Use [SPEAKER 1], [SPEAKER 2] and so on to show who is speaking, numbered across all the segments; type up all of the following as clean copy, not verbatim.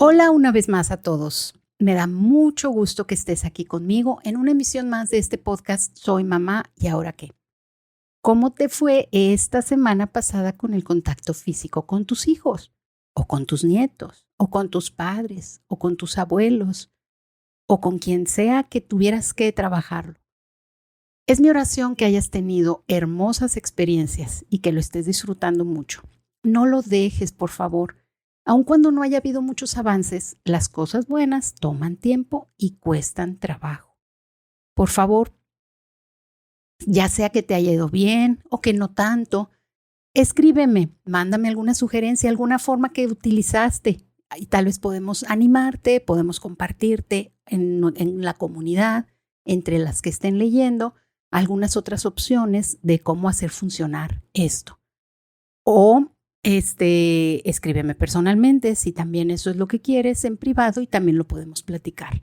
[SPEAKER 1] Hola una vez más a todos. Me da mucho gusto que estés aquí conmigo en una emisión más de este podcast Soy Mamá y Ahora qué. ¿Cómo te fue esta semana pasada con el contacto físico con tus hijos? ¿O con tus nietos? ¿O con tus padres? ¿O con tus abuelos? ¿O con quien sea que tuvieras que trabajarlo? Es mi oración que hayas tenido hermosas experiencias y que lo estés disfrutando mucho. No lo dejes, por favor. Aun cuando no haya habido muchos avances, las cosas buenas toman tiempo y cuestan trabajo. Por favor, ya sea que te haya ido bien o que no tanto, escríbeme, mándame alguna sugerencia, alguna forma que utilizaste. Y tal vez podemos animarte, podemos compartirte en la comunidad, entre las que estén leyendo, algunas otras opciones de cómo hacer funcionar esto. O escríbeme personalmente si también eso es lo que quieres en privado y también lo podemos platicar.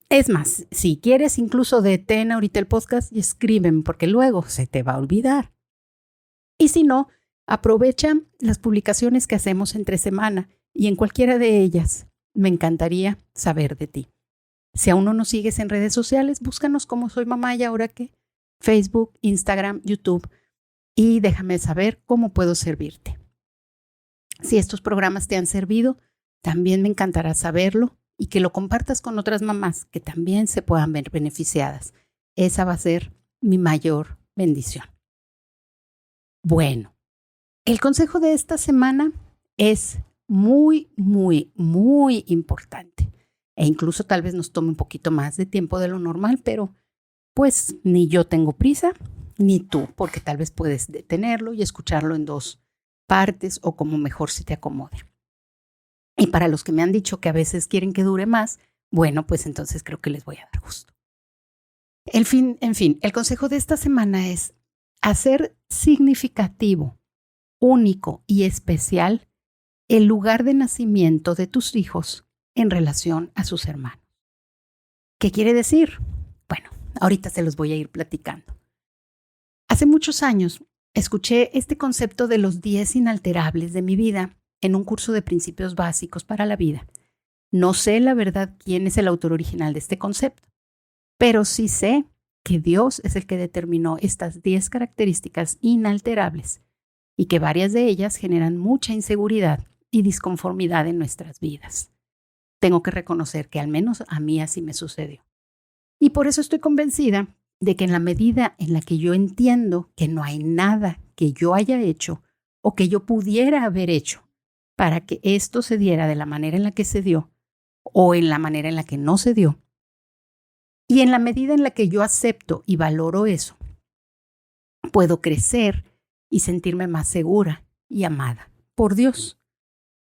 [SPEAKER 1] Es más, si quieres incluso detén ahorita el podcast y escríbeme porque luego se te va a olvidar. Y si no, aprovecha las publicaciones que hacemos entre semana y en cualquiera de ellas me encantaría saber de ti. Si aún no nos sigues en redes sociales, búscanos como Soy Mamá y Ahora qué, Facebook, Instagram, YouTube y déjame saber cómo puedo servirte. Si estos programas te han servido, también me encantará saberlo y que lo compartas con otras mamás que también se puedan ver beneficiadas. Esa va a ser mi mayor bendición. Bueno, el consejo de esta semana es muy, muy, muy importante. E incluso tal vez nos tome un poquito más de tiempo de lo normal, pero pues ni yo tengo prisa, ni tú, porque tal vez puedes detenerlo y escucharlo en dos partes o como mejor se te acomode. Y para los que me han dicho que a veces quieren que dure más, bueno, pues entonces creo que les voy a dar gusto. En fin, el consejo de esta semana es hacer significativo, único y especial el lugar de nacimiento de tus hijos en relación a sus hermanos. ¿Qué quiere decir? Bueno, ahorita se los voy a ir platicando. Hace muchos años escuché este concepto de los 10 inalterables de mi vida en un curso de principios básicos para la vida. No sé la verdad quién es el autor original de este concepto, pero sí sé que Dios es el que determinó estas 10 características inalterables y que varias de ellas generan mucha inseguridad y disconformidad en nuestras vidas. Tengo que reconocer que al menos a mí así me sucedió. Y por eso estoy convencida de que en la medida en la que yo entiendo que no hay nada que yo haya hecho o que yo pudiera haber hecho para que esto se diera de la manera en la que se dio o en la manera en la que no se dio, y en la medida en la que yo acepto y valoro eso, puedo crecer y sentirme más segura y amada por Dios.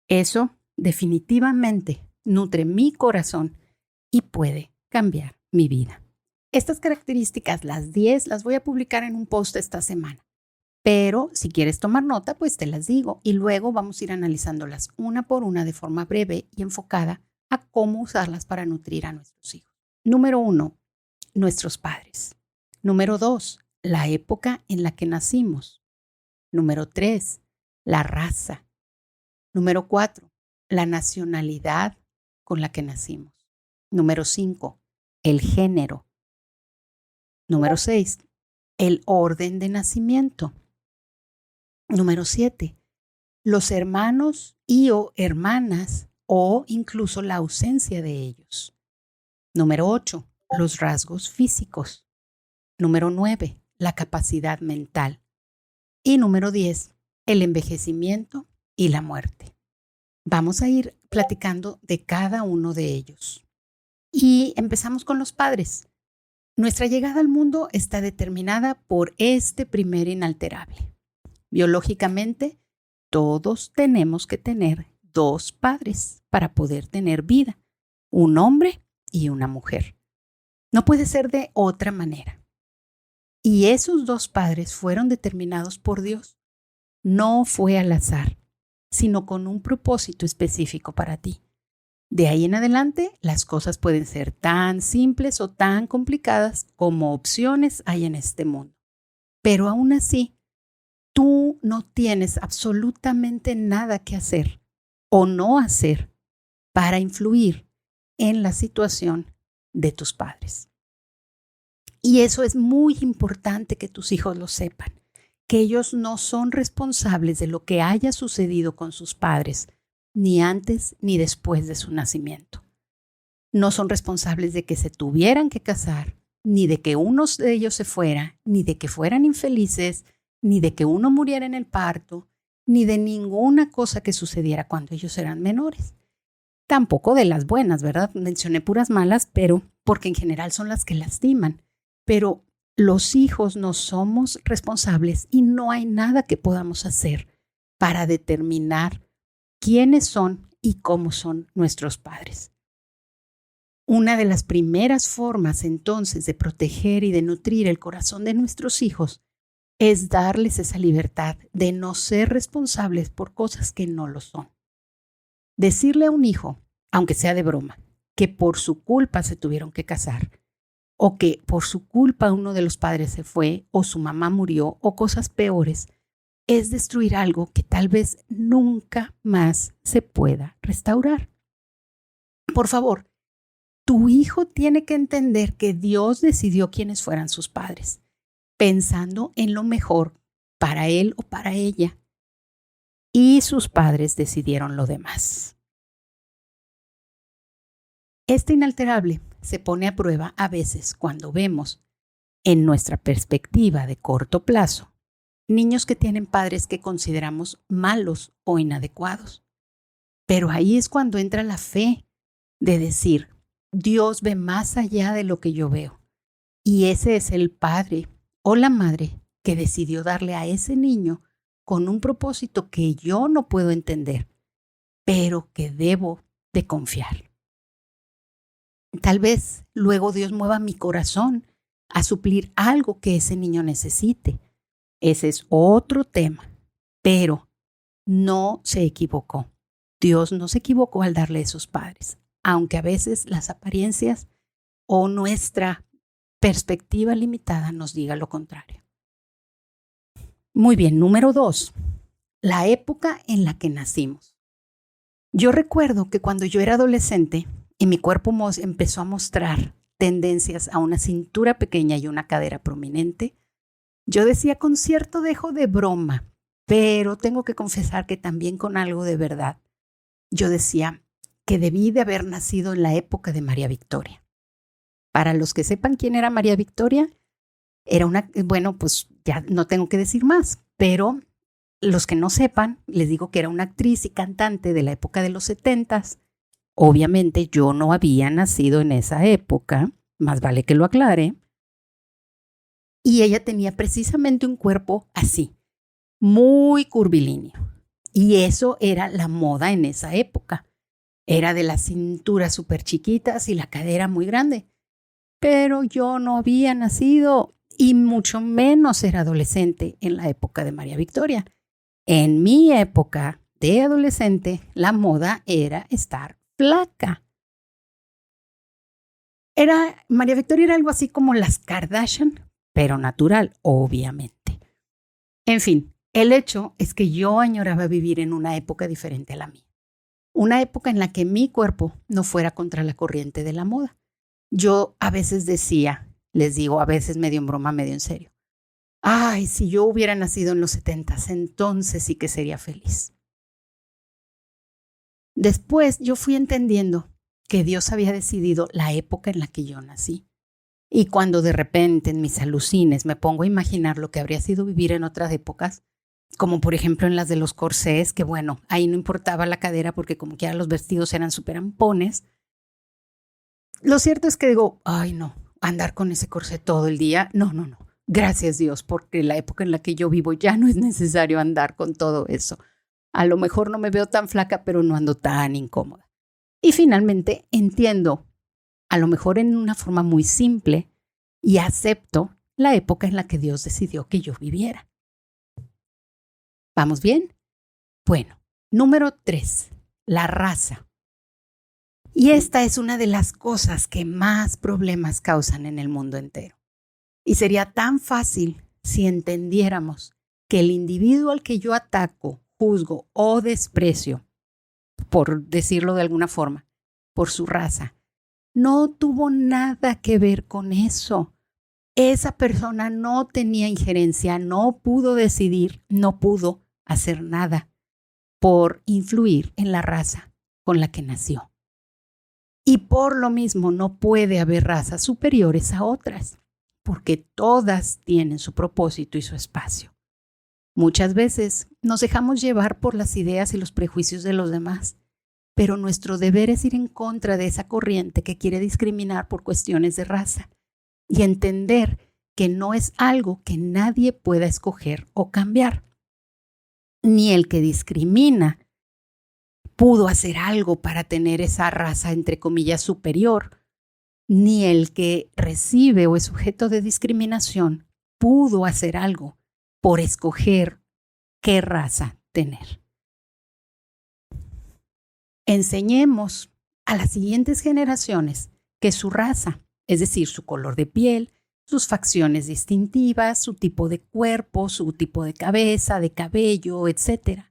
[SPEAKER 1] Eso definitivamente nutre mi corazón y puede cambiar mi vida. Estas características, las 10, las voy a publicar en un post esta semana. Pero si quieres tomar nota, pues te las digo y luego vamos a ir analizándolas una por una de forma breve y enfocada a cómo usarlas para nutrir a nuestros hijos. Número 1, nuestros padres. Número 2, la época en la que nacimos. Número 3, la raza. Número 4, la nacionalidad con la que nacimos. Número 5, el género. Número 6, el orden de nacimiento. Número 7, los hermanos y o hermanas o incluso la ausencia de ellos. Número 8, los rasgos físicos. Número 9, la capacidad mental. Y número 10, el envejecimiento y la muerte. Vamos a ir platicando de cada uno de ellos. Y empezamos con los padres. Nuestra llegada al mundo está determinada por este primer inalterable. Biológicamente, todos tenemos que tener 2 padres para poder tener vida, un hombre y una mujer. No puede ser de otra manera. Y esos 2 padres fueron determinados por Dios. No fue al azar, sino con un propósito específico para ti. De ahí en adelante, las cosas pueden ser tan simples o tan complicadas como opciones hay en este mundo. Pero aún así, tú no tienes absolutamente nada que hacer o no hacer para influir en la situación de tus padres. Y eso es muy importante que tus hijos lo sepan, que ellos no son responsables de lo que haya sucedido con sus padres, ni antes ni después de su nacimiento. No son responsables de que se tuvieran que casar, ni de que uno de ellos se fuera, ni de que fueran infelices, ni de que uno muriera en el parto, ni de ninguna cosa que sucediera cuando ellos eran menores. Tampoco de las buenas, ¿verdad? Mencioné puras malas, pero porque en general son las que lastiman. Pero los hijos no somos responsables y no hay nada que podamos hacer para determinar quiénes son y cómo son nuestros padres. Una de las primeras formas entonces de proteger y de nutrir el corazón de nuestros hijos es darles esa libertad de no ser responsables por cosas que no lo son. Decirle a un hijo, aunque sea de broma, que por su culpa se tuvieron que casar, o que por su culpa uno de los padres se fue, o su mamá murió, o cosas peores, es destruir algo que tal vez nunca más se pueda restaurar. Por favor, tu hijo tiene que entender que Dios decidió quiénes fueran sus padres, pensando en lo mejor para él o para ella, y sus padres decidieron lo demás. Este inalterable se pone a prueba a veces cuando vemos, en nuestra perspectiva de corto plazo, niños que tienen padres que consideramos malos o inadecuados. Pero ahí es cuando entra la fe de decir, Dios ve más allá de lo que yo veo. Y ese es el padre o la madre que decidió darle a ese niño con un propósito que yo no puedo entender, pero que debo de confiar. Tal vez luego Dios mueva mi corazón a suplir algo que ese niño necesite. Ese es otro tema, pero no se equivocó. Dios no se equivocó al darle a esos padres, aunque a veces las apariencias o nuestra perspectiva limitada nos diga lo contrario. Muy bien, número 2, la época en la que nacimos. Yo recuerdo que cuando yo era adolescente y mi cuerpo empezó a mostrar tendencias a una cintura pequeña y una cadera prominente, yo decía con cierto dejo de broma, pero tengo que confesar que también con algo de verdad. Yo decía que debí de haber nacido en la época de María Victoria. Para los que sepan quién era María Victoria, era pues ya no tengo que decir más, pero los que no sepan, les digo que era una actriz y cantante de la época de los 70s. Obviamente yo no había nacido en esa época, más vale que lo aclare. Y ella tenía precisamente un cuerpo así, muy curvilíneo. Y eso era la moda en esa época. Era de las cinturas súper chiquitas y la cadera muy grande. Pero yo no había nacido y mucho menos era adolescente en la época de María Victoria. En mi época de adolescente, la moda era estar flaca. María Victoria era algo así como las Kardashian, pero natural, obviamente. En fin, el hecho es que yo añoraba vivir en una época diferente a la mía. Una época en la que mi cuerpo no fuera contra la corriente de la moda. Yo a veces decía, les digo, a veces medio en broma, medio en serio, ay, si yo hubiera nacido en los 70s, entonces sí que sería feliz. Después yo fui entendiendo que Dios había decidido la época en la que yo nací. Y cuando de repente en mis alucines me pongo a imaginar lo que habría sido vivir en otras épocas, como por ejemplo en las de los corsés, que bueno, ahí no importaba la cadera porque como quiera los vestidos eran súper ampones. Lo cierto es que digo, ay no, andar con ese corsé todo el día, no. Gracias Dios, porque la época en la que yo vivo ya no es necesario andar con todo eso. A lo mejor no me veo tan flaca, pero no ando tan incómoda. Y finalmente entiendo, a lo mejor en una forma muy simple, y acepto la época en la que Dios decidió que yo viviera. ¿Vamos bien? Bueno, número 3, la raza. Y esta es una de las cosas que más problemas causan en el mundo entero. Y sería tan fácil si entendiéramos que el individuo al que yo ataco, juzgo o desprecio por decirlo de alguna forma, por su raza. No tuvo nada que ver con eso. Esa persona no tenía injerencia, no pudo decidir, no pudo hacer nada por influir en la raza con la que nació. Y por lo mismo no puede haber razas superiores a otras, porque todas tienen su propósito y su espacio. Muchas veces nos dejamos llevar por las ideas y los prejuicios de los demás, pero nuestro deber es ir en contra de esa corriente que quiere discriminar por cuestiones de raza y entender que no es algo que nadie pueda escoger o cambiar. Ni el que discrimina pudo hacer algo para tener esa raza, entre comillas, superior, ni el que recibe o es sujeto de discriminación pudo hacer algo por escoger qué raza tener. Enseñemos a las siguientes generaciones que su raza, es decir, su color de piel, sus facciones distintivas, su tipo de cuerpo, su tipo de cabeza, de cabello, etc.,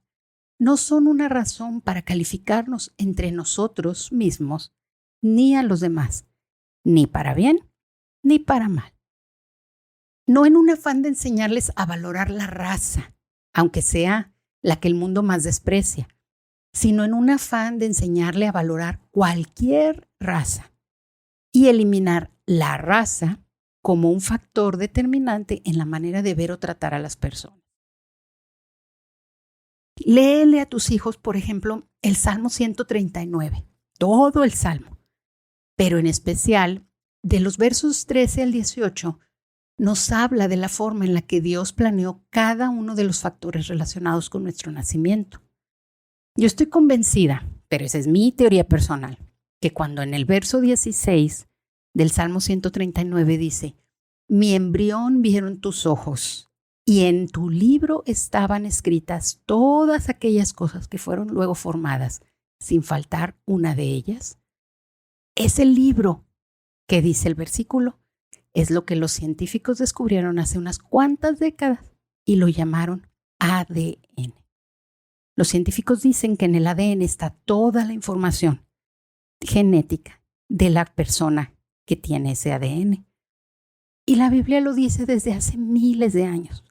[SPEAKER 1] no son una razón para calificarnos entre nosotros mismos ni a los demás, ni para bien ni para mal. No en un afán de enseñarles a valorar la raza, aunque sea la que el mundo más desprecia, sino en un afán de enseñarle a valorar cualquier raza y eliminar la raza como un factor determinante en la manera de ver o tratar a las personas. Léele a tus hijos, por ejemplo, el Salmo 139, todo el Salmo, pero en especial de los versos 13 al 18, nos habla de la forma en la que Dios planeó cada uno de los factores relacionados con nuestro nacimiento. Yo estoy convencida, pero esa es mi teoría personal, que cuando en el verso 16 del Salmo 139 dice, mi embrión vieron tus ojos y en tu libro estaban escritas todas aquellas cosas que fueron luego formadas, sin faltar una de ellas. Ese libro que dice el versículo es lo que los científicos descubrieron hace unas cuantas décadas y lo llamaron ADN. Los científicos dicen que en el ADN está toda la información genética de la persona que tiene ese ADN. Y la Biblia lo dice desde hace miles de años,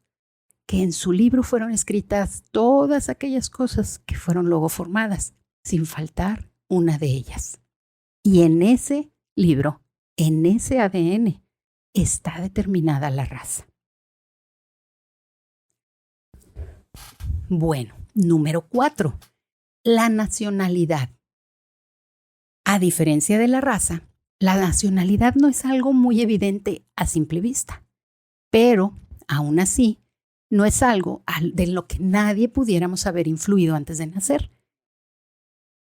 [SPEAKER 1] que en su libro fueron escritas todas aquellas cosas que fueron luego formadas, sin faltar una de ellas. Y en ese libro, en ese ADN, está determinada la raza. Bueno, número 4, la nacionalidad. A diferencia de la raza, la nacionalidad no es algo muy evidente a simple vista, pero aún así no es algo de lo que nadie pudiéramos haber influido antes de nacer.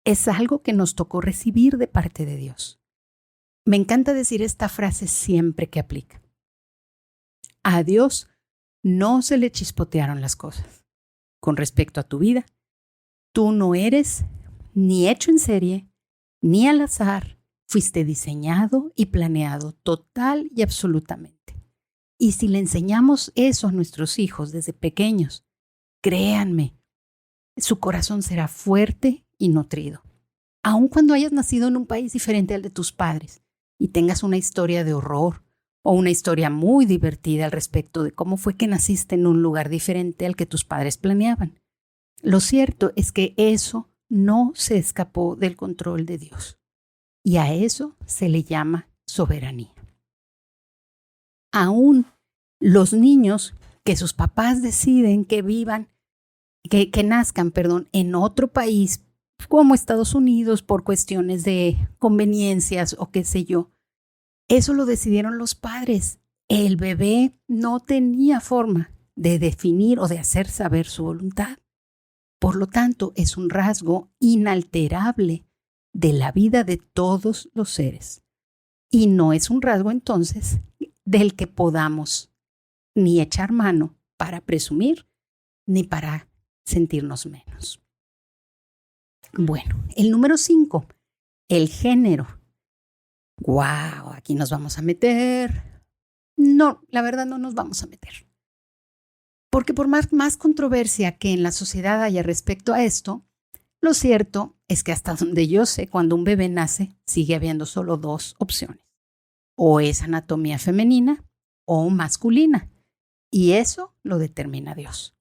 [SPEAKER 1] Es algo que nos tocó recibir de parte de Dios. Me encanta decir esta frase siempre que aplica. A Dios no se le chispotearon las cosas. Con respecto a tu vida, tú no eres ni hecho en serie, ni al azar, fuiste diseñado y planeado total y absolutamente. Y si le enseñamos eso a nuestros hijos desde pequeños, créanme, su corazón será fuerte y nutrido. Aun cuando hayas nacido en un país diferente al de tus padres y tengas una historia de horror o una historia muy divertida al respecto de cómo fue que naciste en un lugar diferente al que tus padres planeaban. Lo cierto es que eso no se escapó del control de Dios. Y a eso se le llama soberanía. Aún los niños que sus papás deciden que vivan, que nazcan, en otro país, como Estados Unidos, por cuestiones de conveniencias o qué sé yo, eso lo decidieron los padres. El bebé no tenía forma de definir o de hacer saber su voluntad. Por lo tanto, es un rasgo inalterable de la vida de todos los seres. Y no es un rasgo, entonces, del que podamos ni echar mano para presumir, ni para sentirnos menos. Bueno, el número 5, el género. ¡Guau! Aquí nos vamos a meter. No, la verdad no nos vamos a meter. Porque por más controversia que en la sociedad haya respecto a esto, Lo cierto es que hasta donde yo sé, cuando un bebé nace, sigue habiendo solo dos opciones. O es anatomía femenina o masculina. Y eso lo determina Dios.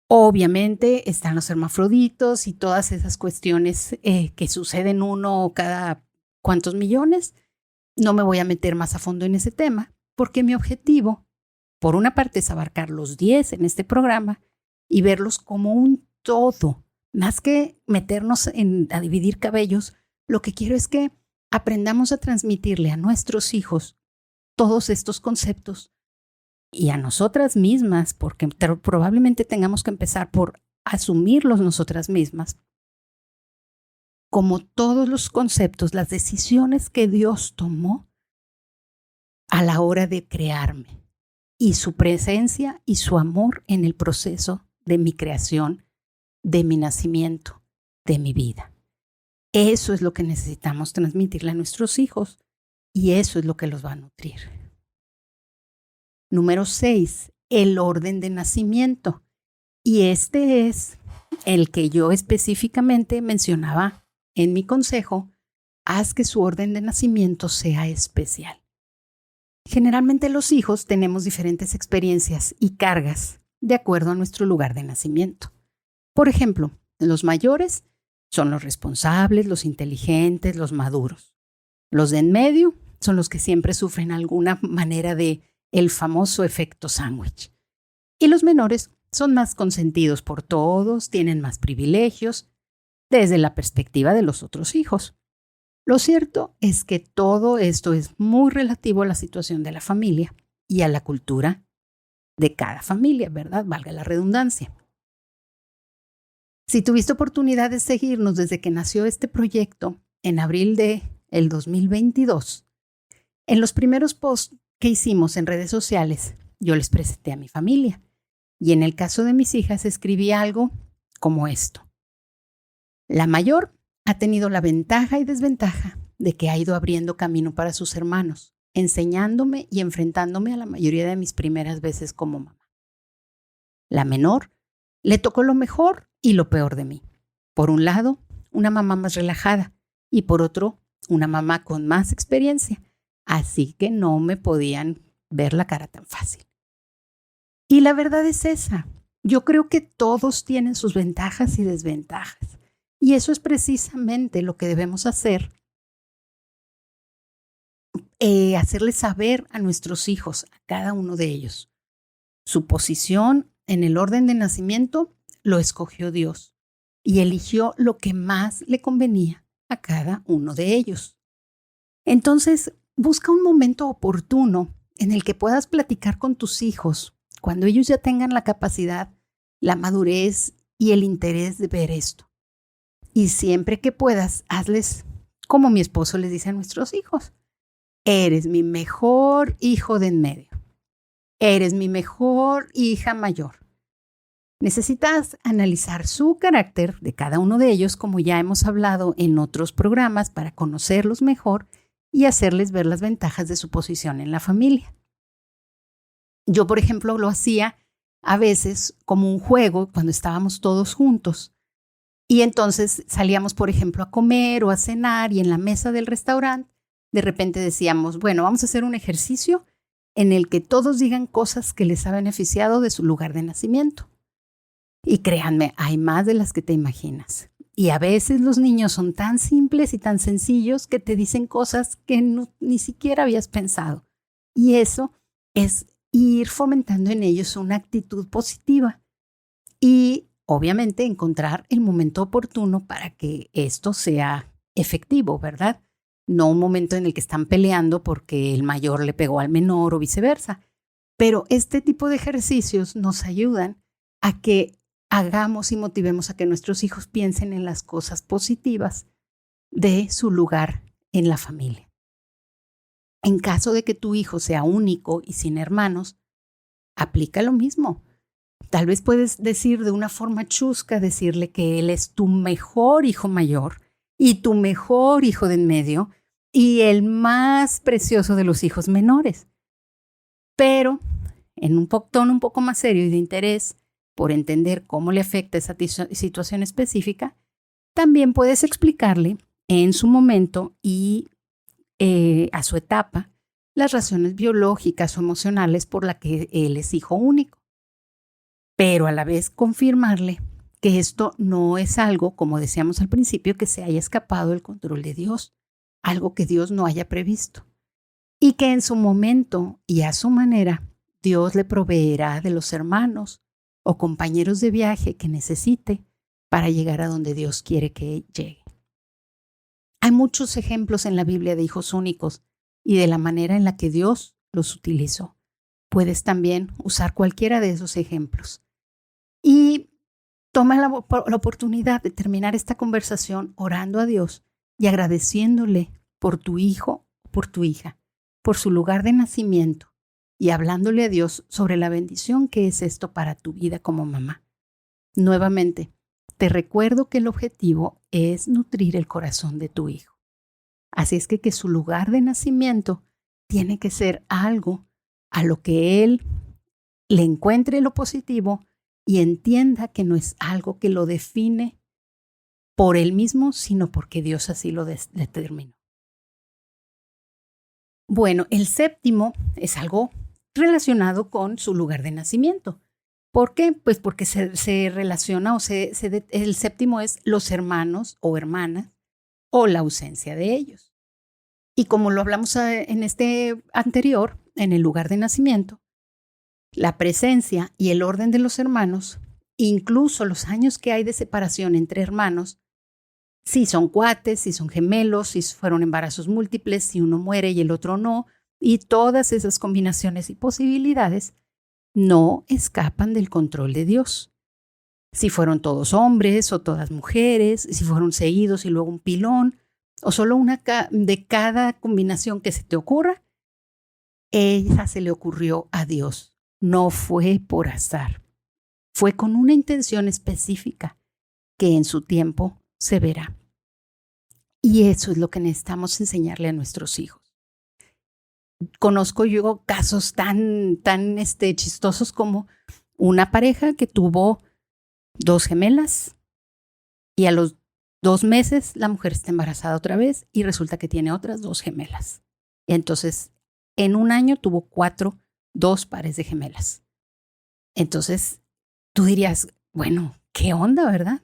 [SPEAKER 1] Obviamente están los hermafroditos y todas esas cuestiones que suceden uno cada cuantos millones. No me voy a meter más a fondo en ese tema, porque mi objetivo, por una parte, es abarcar los 10 en este programa y verlos como un todo. Más que meternos a dividir cabellos, lo que quiero es que aprendamos a transmitirle a nuestros hijos todos estos conceptos y a nosotras mismas, porque probablemente tengamos que empezar por asumirlos nosotras mismas, como todos los conceptos, las decisiones que Dios tomó a la hora de crearme y su presencia y su amor en el proceso de mi creación, de mi nacimiento, de mi vida. Eso es lo que necesitamos transmitirle a nuestros hijos y eso es lo que los va a nutrir. Número 6, el orden de nacimiento. Y este es el que yo específicamente mencionaba en mi consejo, haz que su orden de nacimiento sea especial. Generalmente los hijos tenemos diferentes experiencias y cargas de acuerdo a nuestro lugar de nacimiento. Por ejemplo, los mayores son los responsables, los inteligentes, los maduros. Los de en medio son los que siempre sufren alguna manera de el famoso efecto sándwich. Y los menores son más consentidos por todos, tienen más privilegios desde la perspectiva de los otros hijos. Lo cierto es que todo esto es muy relativo a la situación de la familia y a la cultura de cada familia, ¿verdad? Valga la redundancia. Si tuviste oportunidad de seguirnos desde que nació este proyecto en abril del 2022, en los primeros posts que hicimos en redes sociales, yo les presenté a mi familia. Y en el caso de mis hijas escribí algo como esto. La mayor ha tenido la ventaja y desventaja de que ha ido abriendo camino para sus hermanos, enseñándome y enfrentándome a la mayoría de mis primeras veces como mamá. La menor le tocó lo mejor y lo peor de mí. Por un lado, una mamá más relajada y por otro, una mamá con más experiencia, así que no me podían ver la cara tan fácil. Y la verdad es esa. Yo creo que todos tienen sus ventajas y desventajas. Y eso es precisamente lo que debemos hacer. Hacerles saber a nuestros hijos, a cada uno de ellos. Su posición en el orden de nacimiento lo escogió Dios y eligió lo que más le convenía a cada uno de ellos. Entonces, busca un momento oportuno en el que puedas platicar con tus hijos cuando ellos ya tengan la capacidad, la madurez y el interés de ver esto. Y siempre que puedas, hazles como mi esposo les dice a nuestros hijos. Eres mi mejor hijo de en medio. Eres mi mejor hija mayor. Necesitas analizar su carácter de cada uno de ellos, como ya hemos hablado en otros programas, para conocerlos mejor y hacerles ver las ventajas de su posición en la familia. Yo, por ejemplo, lo hacía a veces como un juego cuando estábamos todos juntos. Y entonces salíamos, por ejemplo, a comer o a cenar y en la mesa del restaurante de repente decíamos, bueno, vamos a hacer un ejercicio en el que todos digan cosas que les ha beneficiado de su lugar de nacimiento. Y créanme, hay más de las que te imaginas. Y a veces los niños son tan simples y tan sencillos que te dicen cosas que ni siquiera habías pensado. Y eso es ir fomentando en ellos una actitud positiva. Y obviamente encontrar el momento oportuno para que esto sea efectivo, ¿verdad? No un momento en el que están peleando porque el mayor le pegó al menor o viceversa. Pero este tipo de ejercicios nos ayudan a que hagamos y motivemos a que nuestros hijos piensen en las cosas positivas de su lugar en la familia. En caso de que tu hijo sea único y sin hermanos, aplica lo mismo. Tal vez puedes decir de una forma chusca, decirle que él es tu mejor hijo mayor y tu mejor hijo de en medio y el más precioso de los hijos menores. Pero en un tono un poco más serio y de interés, por entender cómo le afecta esa situación específica, también puedes explicarle en su momento y a su etapa las razones biológicas o emocionales por las que él es hijo único. Pero a la vez confirmarle que esto no es algo, como decíamos al principio, que se haya escapado del control de Dios, algo que Dios no haya previsto, y que en su momento y a su manera Dios le proveerá de los hermanos o compañeros de viaje que necesite para llegar a donde Dios quiere que llegue. Hay muchos ejemplos en la Biblia de hijos únicos y de la manera en la que Dios los utilizó. Puedes también usar cualquiera de esos ejemplos. Y toma la oportunidad de terminar esta conversación orando a Dios y agradeciéndole por tu hijo o por tu hija, por su lugar de nacimiento, y hablándole a Dios sobre la bendición que es esto para tu vida como mamá. Nuevamente, te recuerdo que el objetivo es nutrir el corazón de tu hijo. Así es que su lugar de nacimiento tiene que ser algo a lo que él le encuentre lo positivo y entienda que no es algo que lo define por él mismo, sino porque Dios así lo determinó. Bueno, el séptimo es algo relacionado con su lugar de nacimiento. ¿Por qué? Pues porque se relaciona el séptimo es los hermanos o hermanas o la ausencia de ellos. Y como lo hablamos en este anterior, en el lugar de nacimiento, la presencia y el orden de los hermanos, incluso los años que hay de separación entre hermanos, si son cuates, si son gemelos, si fueron embarazos múltiples, si uno muere y el otro no, y todas esas combinaciones y posibilidades no escapan del control de Dios. Si fueron todos hombres o todas mujeres, si fueron seguidos y luego un pilón, o solo una de cada combinación que se te ocurra, esa se le ocurrió a Dios. No fue por azar. Fue con una intención específica que en su tiempo se verá. Y eso es lo que necesitamos enseñarle a nuestros hijos. Conozco yo casos tan chistosos como una pareja que tuvo 2 gemelas y a los 2 meses la mujer está embarazada otra vez y resulta que tiene otras 2 gemelas. Y entonces, en un año tuvo 2 pares de gemelas. Entonces, tú dirías, bueno, ¿qué onda, verdad?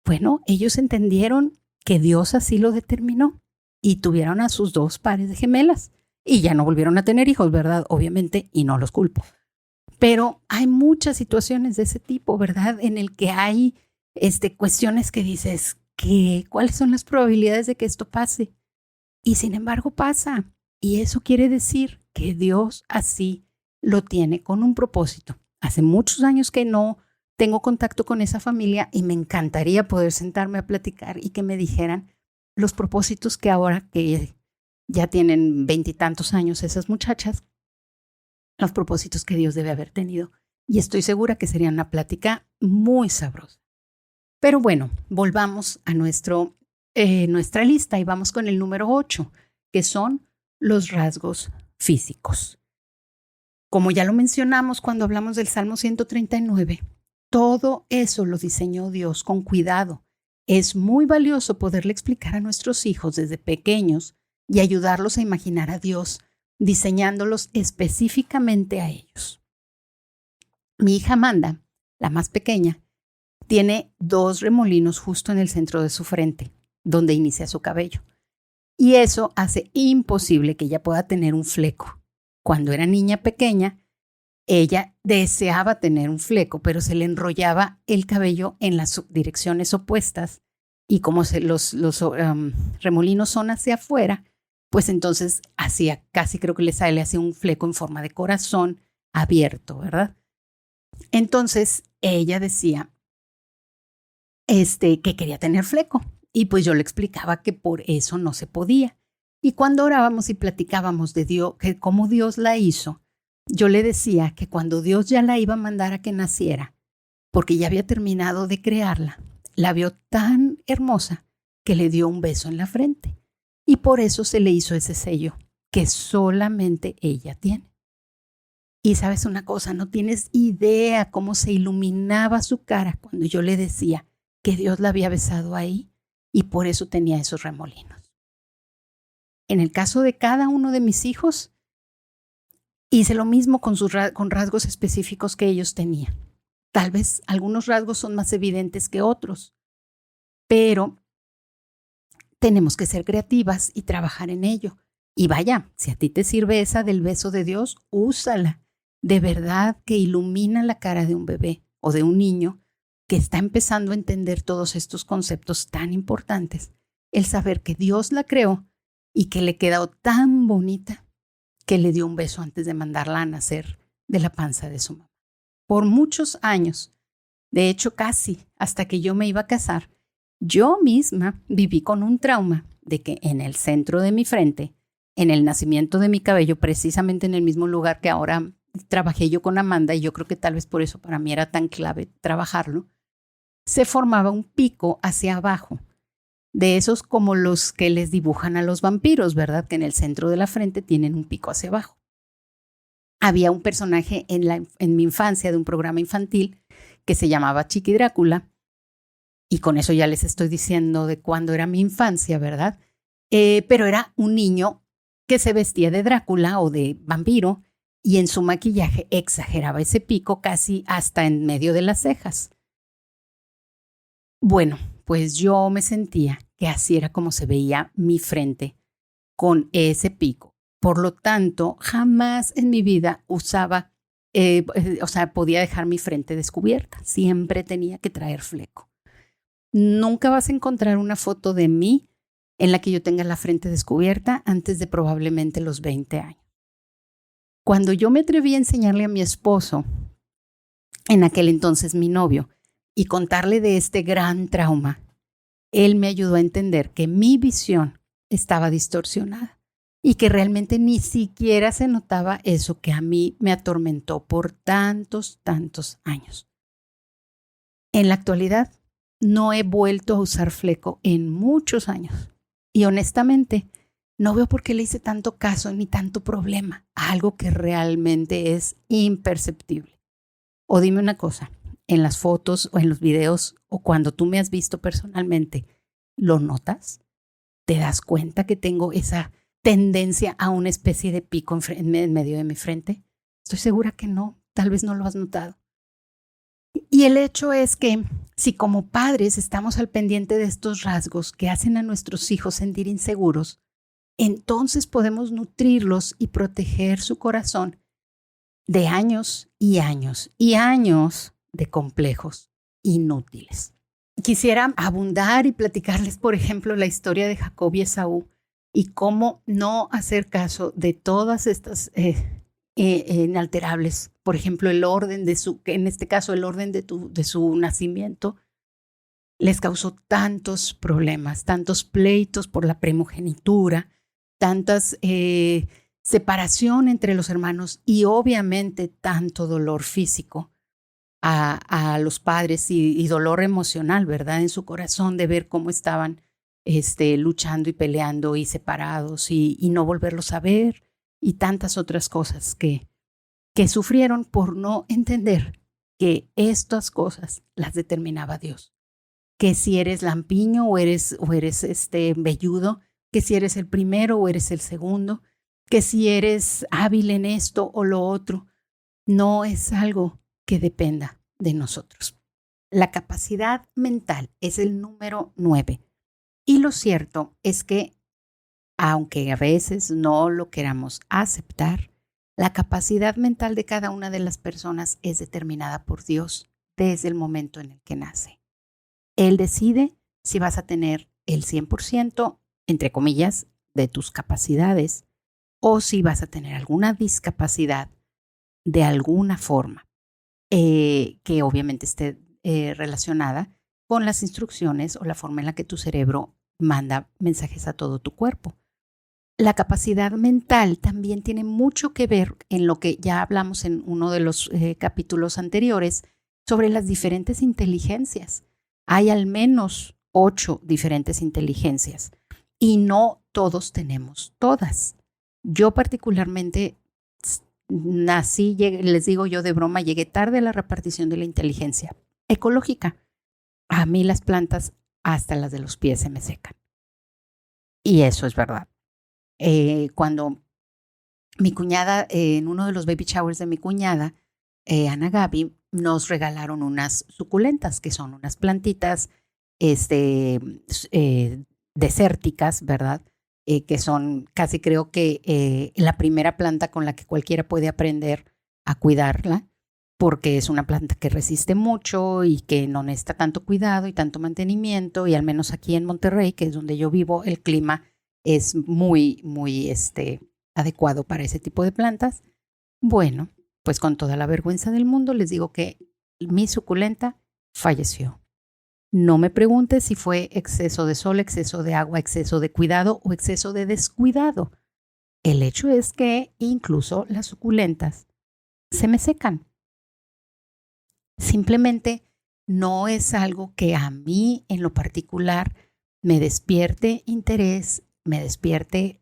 [SPEAKER 1] Bueno, ellos entendieron que Dios así lo determinó y tuvieron a sus 2 pares de gemelas. Y ya no volvieron a tener hijos, ¿verdad? Obviamente, y no los culpo. Pero hay muchas situaciones de ese tipo, ¿verdad? En el que hay cuestiones que dices, ¿cuáles son las probabilidades de que esto pase? Y sin embargo pasa. Y eso quiere decir que Dios así lo tiene con un propósito. Hace muchos años que no tengo contacto con esa familia y me encantaría poder sentarme a platicar y que me dijeran los propósitos que ahora que ya tienen 20 y tantos años esas muchachas, los propósitos que Dios debe haber tenido. Y estoy segura que sería una plática muy sabrosa. Pero bueno, volvamos a nuestra lista y vamos con el número 8, que son los rasgos físicos. Como ya lo mencionamos cuando hablamos del Salmo 139, todo eso lo diseñó Dios con cuidado. Es muy valioso poderle explicar a nuestros hijos desde pequeños y ayudarlos a imaginar a Dios, diseñándolos específicamente a ellos. Mi hija Amanda, la más pequeña, tiene 2 remolinos justo en el centro de su frente, donde inicia su cabello. Y eso hace imposible que ella pueda tener un fleco. Cuando era niña pequeña, ella deseaba tener un fleco, pero se le enrollaba el cabello en las direcciones opuestas. Y como los remolinos son hacia afuera, pues entonces casi creo que le hacía un fleco en forma de corazón abierto, ¿verdad? Entonces ella decía que quería tener fleco y pues yo le explicaba que por eso no se podía. Y cuando orábamos y platicábamos de Dios, que cómo Dios la hizo, yo le decía que cuando Dios ya la iba a mandar a que naciera, porque ya había terminado de crearla, la vio tan hermosa que le dio un beso en la frente. Y por eso se le hizo ese sello que solamente ella tiene. Y sabes una cosa, no tienes idea cómo se iluminaba su cara cuando yo le decía que Dios la había besado ahí y por eso tenía esos remolinos. En el caso de cada uno de mis hijos, hice lo mismo con rasgos específicos que ellos tenían. Tal vez algunos rasgos son más evidentes que otros, pero tenemos que ser creativas y trabajar en ello. Y vaya, si a ti te sirve esa del beso de Dios, úsala. De verdad que ilumina la cara de un bebé o de un niño que está empezando a entender todos estos conceptos tan importantes. El saber que Dios la creó y que le quedó tan bonita que le dio un beso antes de mandarla a nacer de la panza de su mamá. Por muchos años, de hecho casi hasta que yo me iba a casar, yo misma viví con un trauma de que en el centro de mi frente, en el nacimiento de mi cabello, precisamente en el mismo lugar que ahora trabajé yo con Amanda, y yo creo que tal vez por eso para mí era tan clave trabajarlo, se formaba un pico hacia abajo, de esos como los que les dibujan a los vampiros, ¿verdad? Que en el centro de la frente tienen un pico hacia abajo. Había un personaje en mi infancia de un programa infantil que se llamaba Chiqui Drácula, y con eso ya les estoy diciendo de cuándo era mi infancia, ¿verdad? Pero era un niño que se vestía de Drácula o de vampiro y en su maquillaje exageraba ese pico casi hasta en medio de las cejas. Bueno, pues yo me sentía que así era como se veía mi frente con ese pico. Por lo tanto, jamás en mi vida podía dejar mi frente descubierta. Siempre tenía que traer fleco. Nunca vas a encontrar una foto de mí en la que yo tenga la frente descubierta antes de probablemente los 20 años. Cuando yo me atreví a enseñarle a mi esposo, en aquel entonces mi novio, y contarle de este gran trauma, él me ayudó a entender que mi visión estaba distorsionada y que realmente ni siquiera se notaba eso que a mí me atormentó por tantos años. En la actualidad, no he vuelto a usar fleco en muchos años y honestamente no veo por qué le hice tanto caso ni tanto problema a algo que realmente es imperceptible. O dime una cosa, en las fotos o en los videos o cuando tú me has visto personalmente, ¿lo notas? ¿Te das cuenta que tengo esa tendencia a una especie de pico en medio de mi frente? Estoy segura que no, tal vez no lo has notado. Y el hecho es que si como padres estamos al pendiente de estos rasgos que hacen a nuestros hijos sentir inseguros, entonces podemos nutrirlos y proteger su corazón de años y años y años de complejos inútiles. Quisiera abundar y platicarles, por ejemplo, la historia de Jacob y Esaú y cómo no hacer caso de todas estas inalterables. Por ejemplo, el orden en este caso, el orden de su nacimiento les causó tantos problemas, tantos pleitos por la primogenitura, tantas separación entre los hermanos y obviamente tanto dolor físico a los padres y dolor emocional, ¿verdad? En su corazón de ver cómo estaban luchando y peleando y separados y no volverlos a ver y tantas otras cosas que sufrieron por no entender que estas cosas las determinaba Dios. Que si eres lampiño o eres velludo, que si eres el primero o eres el segundo, que si eres hábil en esto o lo otro, no es algo que dependa de nosotros. La capacidad mental es el número 9. Y lo cierto es que, aunque a veces no lo queramos aceptar, la capacidad mental de cada una de las personas es determinada por Dios desde el momento en el que nace. Él decide si vas a tener el 100%, entre comillas, de tus capacidades o si vas a tener alguna discapacidad de alguna forma que obviamente esté relacionada con las instrucciones o la forma en la que tu cerebro manda mensajes a todo tu cuerpo. La capacidad mental también tiene mucho que ver en lo que ya hablamos en uno de los capítulos anteriores sobre las diferentes inteligencias. Hay al menos 8 diferentes inteligencias y no todos tenemos todas. Yo particularmente les digo yo de broma, llegué tarde a la repartición de la inteligencia ecológica. A mí las plantas, hasta las de los pies, se me secan. Y eso es verdad. Cuando mi cuñada, en uno de los baby showers de mi cuñada, Ana Gaby, nos regalaron unas suculentas, que son unas plantitas desérticas, ¿verdad? Que son casi, creo que la primera planta con la que cualquiera puede aprender a cuidarla, porque es una planta que resiste mucho y que no necesita tanto cuidado y tanto mantenimiento, y al menos aquí en Monterrey, que es donde yo vivo, el clima es muy, muy adecuado para ese tipo de plantas. Bueno, pues con toda la vergüenza del mundo les digo que mi suculenta falleció. No me preguntes si fue exceso de sol, exceso de agua, exceso de cuidado o exceso de descuidado. El hecho es que incluso las suculentas se me secan. Simplemente no es algo que a mí en lo particular me despierte interés, me despierte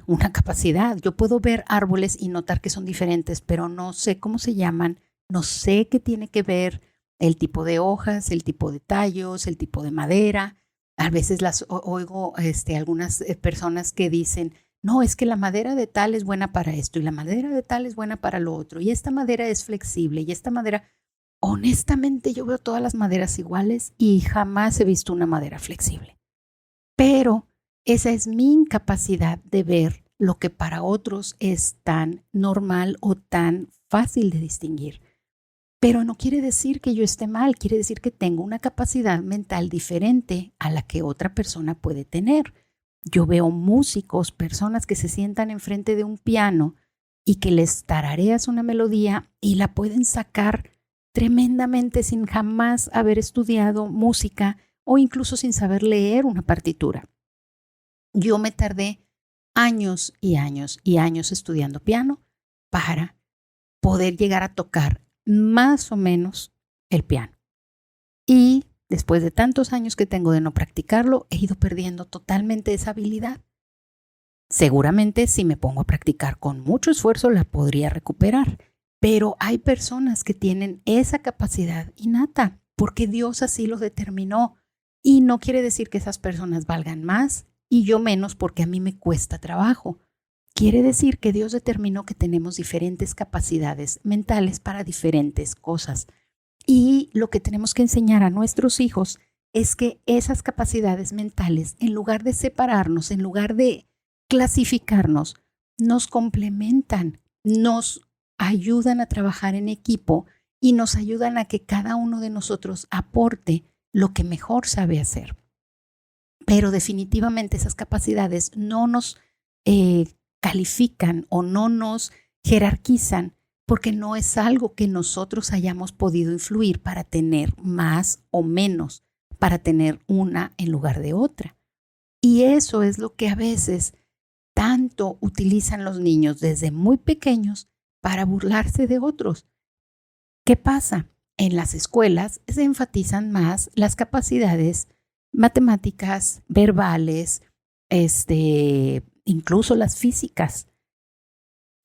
[SPEAKER 1] una capacidad. Yo puedo ver árboles y notar que son diferentes, pero no sé cómo se llaman, no sé qué tiene que ver el tipo de hojas, el tipo de tallos, el tipo de madera. A veces oigo algunas personas que dicen, no, es que la madera de tal es buena para esto y la madera de tal es buena para lo otro y esta madera es flexible y esta madera, honestamente yo veo todas las maderas iguales y jamás he visto una madera flexible. Pero esa es mi incapacidad de ver lo que para otros es tan normal o tan fácil de distinguir. Pero no quiere decir que yo esté mal, quiere decir que tengo una capacidad mental diferente a la que otra persona puede tener. Yo veo músicos, personas que se sientan enfrente de un piano y que les tarareas una melodía y la pueden sacar tremendamente sin jamás haber estudiado música o incluso sin saber leer una partitura. Yo me tardé años y años y años estudiando piano para poder llegar a tocar más o menos el piano. Y después de tantos años que tengo de no practicarlo, he ido perdiendo totalmente esa habilidad. Seguramente si me pongo a practicar con mucho esfuerzo la podría recuperar, pero hay personas que tienen esa capacidad innata porque Dios así lo determinó y no quiere decir que esas personas valgan más y yo menos porque a mí me cuesta trabajo. Quiere decir que Dios determinó que tenemos diferentes capacidades mentales para diferentes cosas. Y lo que tenemos que enseñar a nuestros hijos es que esas capacidades mentales, en lugar de separarnos, en lugar de clasificarnos, nos complementan, nos ayudan a trabajar en equipo y nos ayudan a que cada uno de nosotros aporte lo que mejor sabe hacer. Pero definitivamente esas capacidades no nos califican o no nos jerarquizan porque no es algo que nosotros hayamos podido influir para tener más o menos, para tener una en lugar de otra. Y eso es lo que a veces tanto utilizan los niños desde muy pequeños para burlarse de otros. ¿Qué pasa? En las escuelas se enfatizan más las capacidades matemáticas, verbales, incluso las físicas.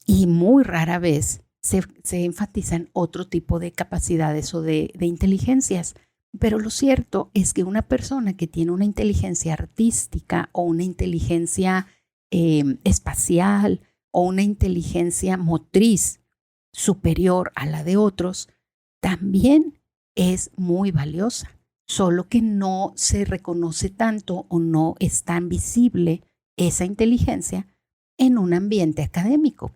[SPEAKER 1] Y muy rara vez se enfatizan otro tipo de capacidades o de inteligencias. Pero lo cierto es que una persona que tiene una inteligencia artística o una inteligencia espacial o una inteligencia motriz superior a la de otros, también es muy valiosa, solo que no se reconoce tanto o no es tan visible esa inteligencia en un ambiente académico.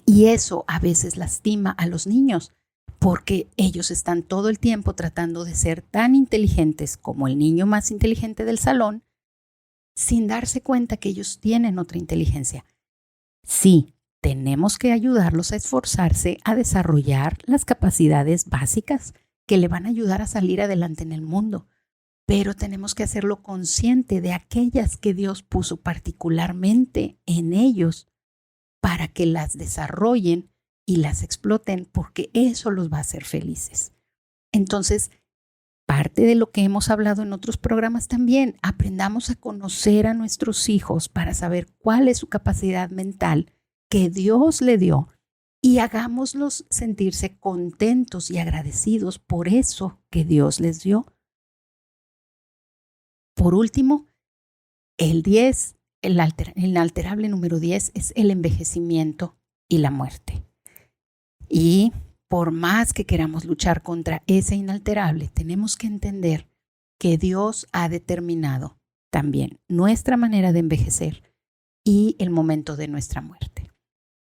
[SPEAKER 1] Y eso a veces lastima a los niños porque ellos están todo el tiempo tratando de ser tan inteligentes como el niño más inteligente del salón sin darse cuenta que ellos tienen otra inteligencia. Sí, tenemos que ayudarlos a esforzarse a desarrollar las capacidades básicas que le van a ayudar a salir adelante en el mundo, pero tenemos que hacerlo consciente de aquellas que Dios puso particularmente en ellos para que las desarrollen y las exploten, porque eso los va a hacer felices. Entonces, parte de lo que hemos hablado en otros programas también, aprendamos a conocer a nuestros hijos para saber cuál es su capacidad mental que Dios le dio y hagámoslos sentirse contentos y agradecidos por eso que Dios les dio. Por último, el inalterable número 10 es el envejecimiento y la muerte. Y por más que queramos luchar contra ese inalterable, tenemos que entender que Dios ha determinado también nuestra manera de envejecer y el momento de nuestra muerte.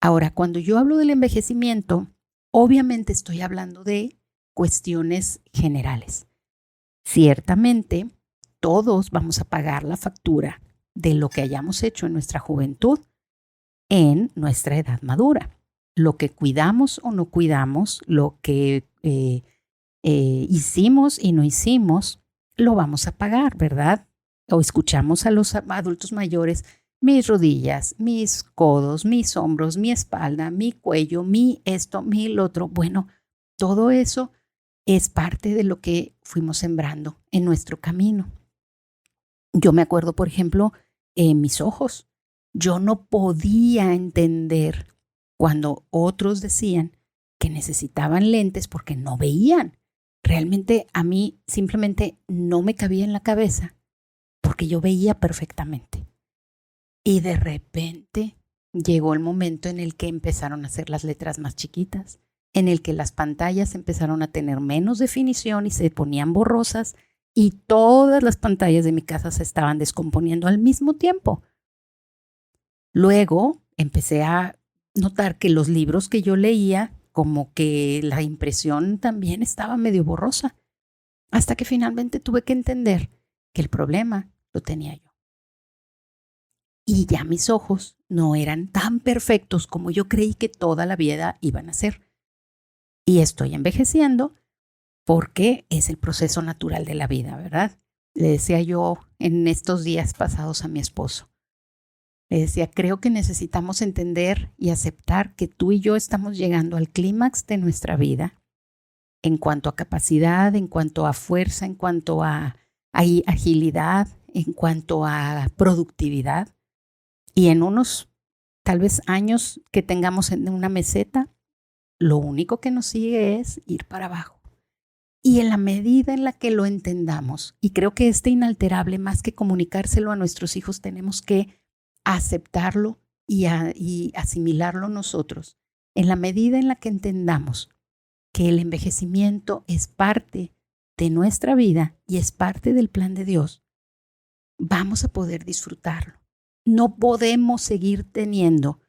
[SPEAKER 1] Ahora, cuando yo hablo del envejecimiento, obviamente estoy hablando de cuestiones generales. Ciertamente, todos vamos a pagar la factura de lo que hayamos hecho en nuestra juventud en nuestra edad madura. Lo que cuidamos o no cuidamos, lo que hicimos y no hicimos, lo vamos a pagar, ¿verdad? O escuchamos a los adultos mayores, mis rodillas, mis codos, mis hombros, mi espalda, mi cuello, mi esto, mi lo otro. Bueno, todo eso es parte de lo que fuimos sembrando en nuestro camino. Yo me acuerdo, por ejemplo, mis ojos. Yo no podía entender cuando otros decían que necesitaban lentes porque no veían. Realmente a mí simplemente no me cabía en la cabeza porque yo veía perfectamente. Y de repente llegó el momento en el que empezaron a hacer las letras más chiquitas, en el que las pantallas empezaron a tener menos definición y se ponían borrosas y todas las pantallas de mi casa se estaban descomponiendo al mismo tiempo. Luego empecé a notar que los libros que yo leía, como que la impresión también estaba medio borrosa, hasta que finalmente tuve que entender que el problema lo tenía yo. Y ya mis ojos no eran tan perfectos como yo creí que toda la vida iban a ser. Y estoy envejeciendo porque es el proceso natural de la vida, ¿verdad? Le decía yo en estos días pasados a mi esposo. Le decía, creo que necesitamos entender y aceptar que tú y yo estamos llegando al clímax de nuestra vida en cuanto a capacidad, en cuanto a fuerza, en cuanto a agilidad, en cuanto a productividad. Y en unos, tal vez, años que tengamos en una meseta, lo único que nos sigue es ir para abajo. Y en la medida en la que lo entendamos, y creo que este inalterable, más que comunicárselo a nuestros hijos, tenemos que aceptarlo y asimilarlo nosotros. En la medida en la que entendamos que el envejecimiento es parte de nuestra vida y es parte del plan de Dios, vamos a poder disfrutarlo. No podemos seguir teniendo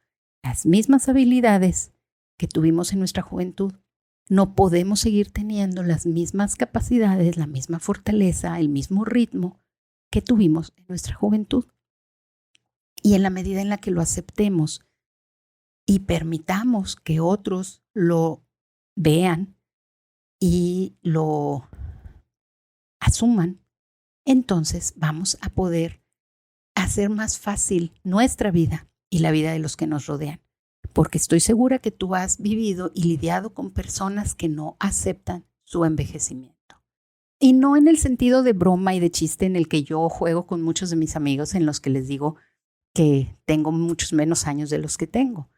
[SPEAKER 1] las mismas habilidades que tuvimos en nuestra juventud. No podemos seguir teniendo las mismas capacidades, la misma fortaleza, el mismo ritmo que tuvimos en nuestra juventud. Y en la medida en la que lo aceptemos y permitamos que otros lo vean y lo asuman, entonces vamos a poder hacer más fácil nuestra vida y la vida de los que nos rodean. Porque estoy segura que tú has vivido y lidiado con personas que no aceptan su envejecimiento. Y no en el sentido de broma y de chiste en el que yo juego con muchos de mis amigos en los que les digo que tengo muchos menos años de los que tengo,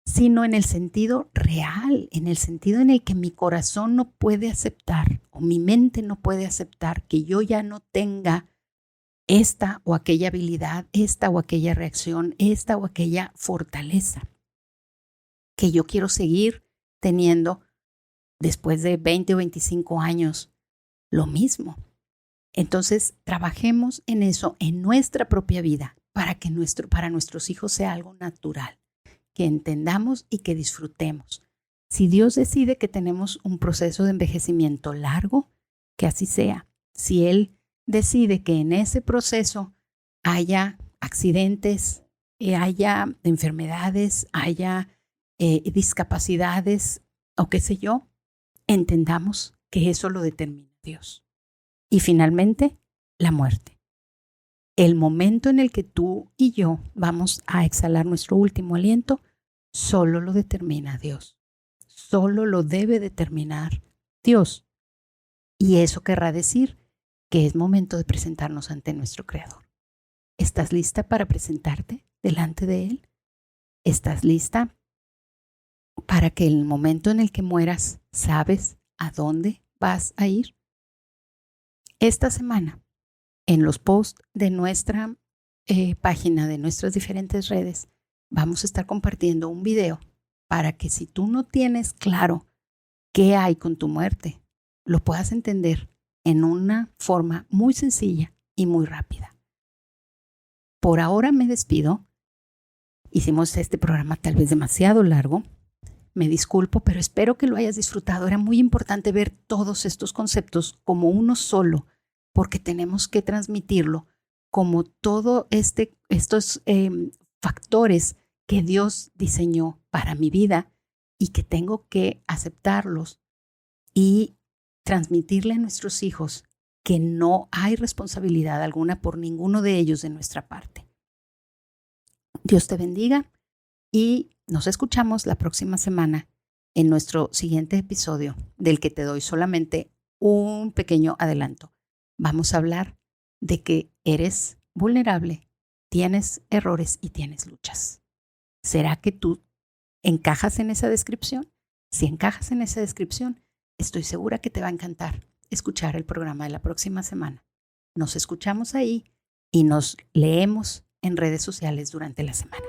[SPEAKER 1] sino en el sentido real, en el sentido en el que mi corazón no puede aceptar o mi mente no puede aceptar que yo ya no tenga esta o aquella habilidad, esta o aquella reacción, esta o aquella fortaleza que yo quiero seguir teniendo después de 20 o 25 años, lo mismo. Entonces, trabajemos en eso, en nuestra propia vida, para nuestros hijos sea algo natural, que entendamos y que disfrutemos. Si Dios decide que tenemos un proceso de envejecimiento largo, que así sea. Si Él decide que en ese proceso haya accidentes, haya enfermedades, haya discapacidades o qué sé yo, entendamos que eso lo determina Dios. Y finalmente, la muerte. El momento en el que tú y yo vamos a exhalar nuestro último aliento, solo lo determina Dios. Solo lo debe determinar Dios. Y eso querrá decir que es momento de presentarnos ante nuestro Creador. ¿Estás lista para presentarte delante de Él? ¿Estás lista para que el momento en el que mueras sabes a dónde vas a ir? Esta semana, en los posts de nuestra página, de nuestras diferentes redes, vamos a estar compartiendo un video para que si tú no tienes claro qué hay con tu muerte, lo puedas entender en una forma muy sencilla y muy rápida. Por ahora me despido. Hicimos este programa tal vez demasiado largo. Me disculpo, pero espero que lo hayas disfrutado. Era muy importante ver todos estos conceptos como uno solo, porque tenemos que transmitirlo como todo estos factores que Dios diseñó para mi vida y que tengo que aceptarlos y transmitirle a nuestros hijos que no hay responsabilidad alguna por ninguno de ellos de nuestra parte. Dios te bendiga y nos escuchamos la próxima semana en nuestro siguiente episodio, del que te doy solamente un pequeño adelanto. Vamos a hablar de que eres vulnerable, tienes errores y tienes luchas. ¿Será que tú encajas en esa descripción? Si encajas en esa descripción, estoy segura que te va a encantar escuchar el programa de la próxima semana. Nos escuchamos ahí y nos leemos en redes sociales durante la semana.